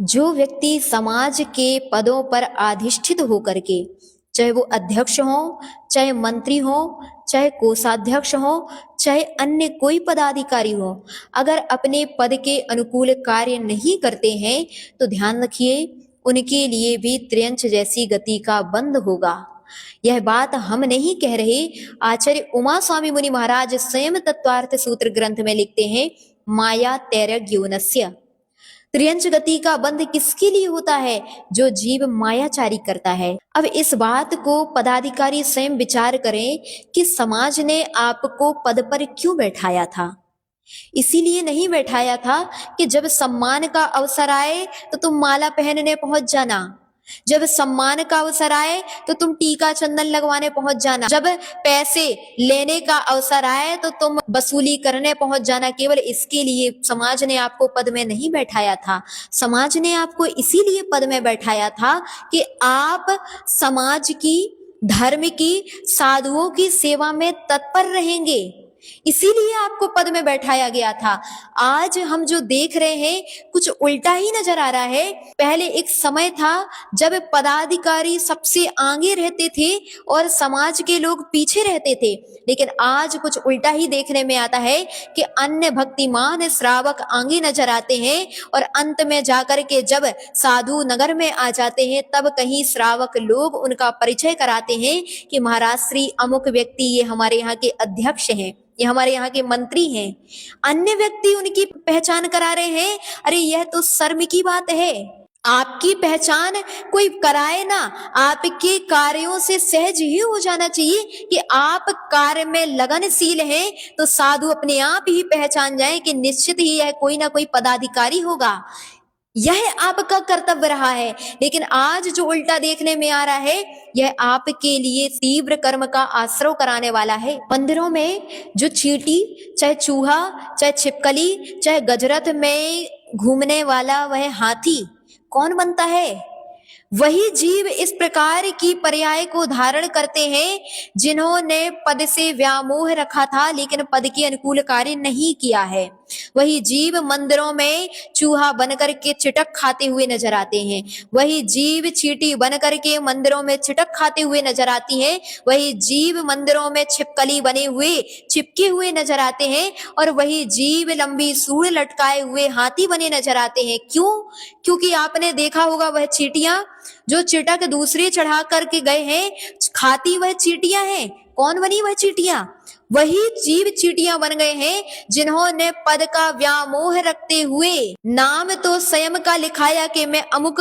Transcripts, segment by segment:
जो व्यक्ति समाज के पदों पर अधिष्ठित होकर के, चाहे वो अध्यक्ष हो, चाहे मंत्री हो, चाहे कोषाध्यक्ष हो, चाहे अन्य कोई पदाधिकारी हो, अगर अपने पद के अनुकूल कार्य नहीं करते हैं तो ध्यान रखिए उनके लिए भी त्रियंच जैसी गति का बंद होगा। यह बात हम नहीं कह रहे, आचार्य उमा स्वामी मुनि महाराज स्वयं तत्वार्थ सूत्र ग्रंथ में लिखते हैं, माया तैरज्ञोनस्य। त्रियंच गति का बंध किसके लिए होता है? जो जीव मायाचारी करता है। अब इस बात को पदाधिकारी स्वयं विचार करें कि समाज ने आपको पद पर क्यों बैठाया था। इसीलिए नहीं बैठाया था कि जब सम्मान का अवसर आए तो तुम माला पहनने पहुंच जाना, जब सम्मान का अवसर आए तो तुम टीका चंदन लगवाने पहुंच जाना, जब पैसे लेने का अवसर आए तो तुम वसूली करने पहुंच जाना। केवल इसके लिए समाज ने आपको पद में नहीं बैठाया था। समाज ने आपको इसीलिए पद में बैठाया था कि आप समाज की, धर्म की, साधुओं की सेवा में तत्पर रहेंगे, इसीलिए आपको पद में बैठाया गया था। आज हम जो देख रहे हैं कुछ उल्टा ही नजर आ रहा है। पहले एक समय था जब पदाधिकारी सबसे आगे रहते थे और समाज के लोग पीछे रहते थे, लेकिन आज कुछ उल्टा ही देखने में आता है कि अन्य भक्तिमान श्रावक आगे नजर आते हैं और अंत में जाकर के जब साधु नगर में आ जाते हैं तब कहीं श्रावक लोग उनका परिचय कराते हैं कि महाराज श्री अमुक व्यक्ति ये हमारे यहाँ के अध्यक्ष हैं, ये हमारे यहाँ के मंत्री हैं। अन्य व्यक्ति उनकी पहचान करा रहे हैं। अरे यह तो शर्म की बात है। आपकी पहचान कोई कराए ना, आपके कार्यों से सहज ही हो जाना चाहिए कि आप कार्य में लगनशील हैं, तो साधु अपने आप ही पहचान जाए कि निश्चित ही यह कोई ना कोई पदाधिकारी होगा। यह आपका कर्तव्य रहा है। लेकिन आज जो उल्टा देखने में आ रहा है, यह आपके लिए तीव्र कर्म का आश्रय कराने वाला है। मंदिरों में जो चींटी, चाहे चूहा, चाहे छिपकली, चाहे गजरथ में घूमने वाला वह हाथी कौन बनता है? वही जीव इस प्रकार की पर्याय को धारण करते हैं जिन्होंने पद से व्यामोह रखा था लेकिन पद के अनुकूल कार्य नहीं किया है। वही जीव मंदिरों में चूहा बनकर के चिटक खाते हुए नजर आते हैं, वही जीव चींटी बनकर के मंदिरों में चिटक खाते हुए नजर आती हैं, वही जीव मंदिरों में छिपकली बने हुए चिपके हुए नजर आते हैं और वही जीव लंबी सूंड लटकाए हुए हाथी बने नजर आते हैं। क्यों? क्योंकि आपने देखा होगा वह चींटियां जो चिटक दूसरे चढ़ा करके गए हैं, खाती वह चींटियां हैं। कौन बनी वह चींटियां? वही जीव चींटियां बन गए हैं जिन्होंने पद का व्यामोह रखते हुए नाम तो स्वयं का लिखाया कि मैं अमुक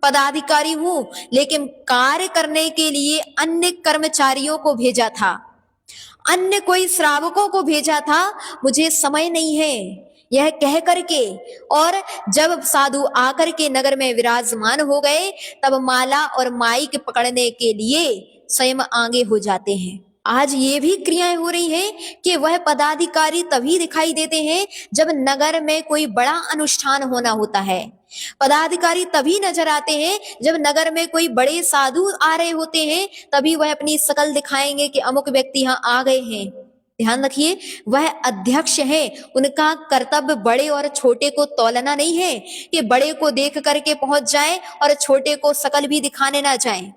पदाधिकारी हूं, लेकिन कार्य करने के लिए अन्य कर्मचारियों को भेजा था, अन्य कोई श्रावकों को भेजा था, मुझे समय नहीं है यह कह करके। और जब साधु आकर के नगर में विराजमान हो गए तब माला और माइक पकड़ने के लिए स्वयं आगे हो जाते हैं। आज ये भी क्रियाएं हो रही हैं कि वह पदाधिकारी तभी दिखाई देते हैं जब नगर में कोई बड़ा अनुष्ठान होना होता है। पदाधिकारी तभी नजर आते हैं जब नगर में कोई बड़े साधु आ रहे होते हैं, तभी वह अपनी शकल दिखाएंगे कि अमुक व्यक्ति यहाँ आ गए हैं। ध्यान रखिए, वह अध्यक्ष है, उनका कर्तव्य बड़े और छोटे को तौलना नहीं है कि बड़े को देख करके पहुंच जाए और छोटे को शकल भी दिखाने ना जाए।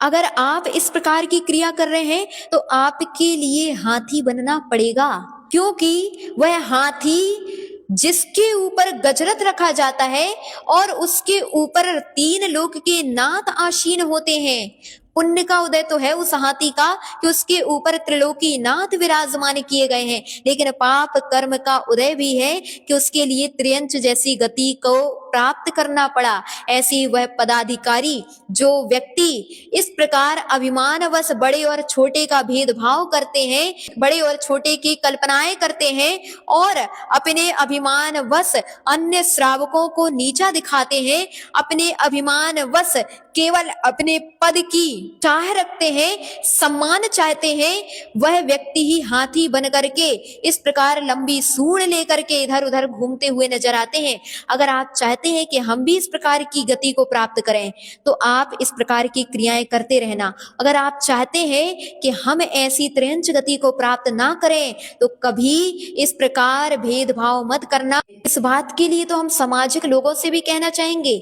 अगर आप इस प्रकार की क्रिया कर रहे हैं तो आपके लिए हाथी बनना पड़ेगा, क्योंकि वह हाथी जिसके ऊपर गजरथ रखा जाता है और उसके ऊपर 3 लोक के नाथ आसीन होते हैं। पुण्य का उदय तो है उस हाथी का कि उसके ऊपर त्रिलोकी नाथ विराजमान किए गए हैं, लेकिन पाप कर्म का उदय भी है कि उसके लिए त्रियंच जैसी गति को प्राप्त करना पड़ा। ऐसी वह पदाधिकारी जो व्यक्ति इस प्रकार अभिमानवश बड़े और छोटे का भेदभाव करते हैं, बड़े और छोटे की कल्पनाएं करते हैं और अपने अभिमानवश अन्य श्रावकों को नीचा दिखाते हैं, अपने अभिमानवश केवल अपने पद की चाह रखते हैं, सम्मान चाहते हैं, वह व्यक्ति ही हाथी बन करके इस प्रकार लंबी सूंड लेकर के इधर उधर घूमते हुए नजर आते हैं। अगर आप चाहते चाहते हैं कि हम भी इस प्रकार की गति को प्राप्त करें, तो आप इस प्रकार की क्रियाएं करते रहना। अगर आप चाहते हैं कि हम ऐसी त्रियंच गति को प्राप्त ना करें, तो कभी इस प्रकार भेदभाव मत करना। इस बात के लिए तो हम सामाजिक लोगों से भी कहना चाहेंगे,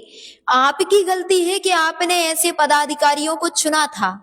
आपकी गलती है कि आपने ऐसे पदाधिकारियों को चुना था।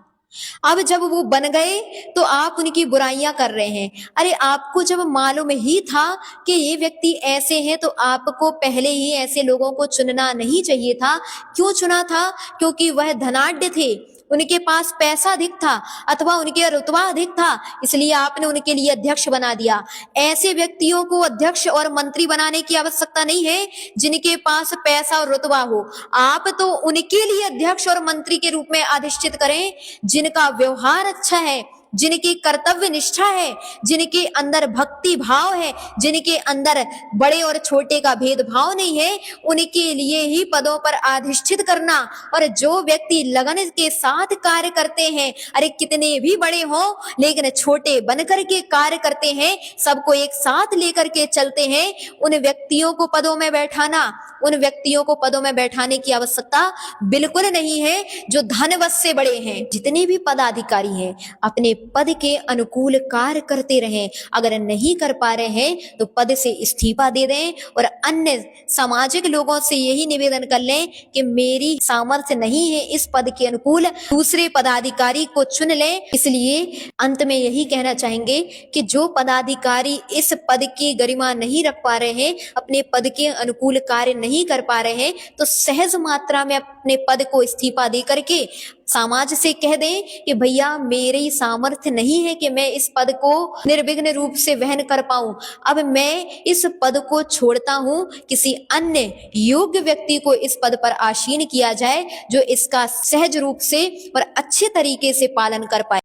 अब जब वो बन गए तो आप उनकी बुराइयां कर रहे हैं। अरे आपको जब मालूम ही था कि ये व्यक्ति ऐसे हैं, तो आपको पहले ही ऐसे लोगों को चुनना नहीं चाहिए था। क्यों चुना था? क्योंकि वह धनाढ्य थे, उनके पास पैसा अधिक था अथवा उनके रुतबा अधिक था, इसलिए आपने उनके लिए अध्यक्ष बना दिया। ऐसे व्यक्तियों को अध्यक्ष और मंत्री बनाने की आवश्यकता नहीं है जिनके पास पैसा और रुतबा हो। आप तो उनके लिए अध्यक्ष और मंत्री के रूप में अधिष्ठित करें जिनका व्यवहार अच्छा है, जिनकी कर्तव्य निष्ठा है, जिनके अंदर भक्ति भाव है, जिनके अंदर बड़े और छोटे का भेदभाव नहीं है, उनके लिए ही पदों पर अधिष्ठित करना। और जो व्यक्ति लगन के साथ कार्य करते हैं, अरे कितने भी बड़े हों लेकिन छोटे बनकर के कार्य करते हैं, सबको एक साथ लेकर के चलते हैं, उन व्यक्तियों को पदों में बैठाना, उन व्यक्तियों को पदों में बैठाने की आवश्यकता बिल्कुल नहीं है जो धनवश से बड़े हैं। जितने भी पदाधिकारी हैं अपने पद के अनुकूल कार्य करते रहें। अगर नहीं कर पा रहे हैं तो पद से इस्तीफा दे दें और अन्य सामाजिक लोगों से यही निवेदन कर लें कि मेरी सामर्थ्य नहीं है इस पद के अनुकूल, दूसरे पदाधिकारी को चुन लें। इसलिए अंत में यही कहना चाहेंगे कि जो पदाधिकारी इस पद की गरिमा नहीं रख पा रहे हैं, अपने पद के अनुकूल कार्य नहीं कर पा रहे हैं, तो सहज मात्रा में अपने पद को इस्तीफा दे करके समाज से कह दें कि भैया मेरी सामर्थ्य नहीं है कि मैं इस पद को निर्विघ्न रूप से वहन कर पाऊं, अब मैं इस पद को छोड़ता हूं, किसी अन्य योग्य व्यक्ति को इस पद पर आसीन किया जाए जो इसका सहज रूप से और अच्छे तरीके से पालन कर पाए।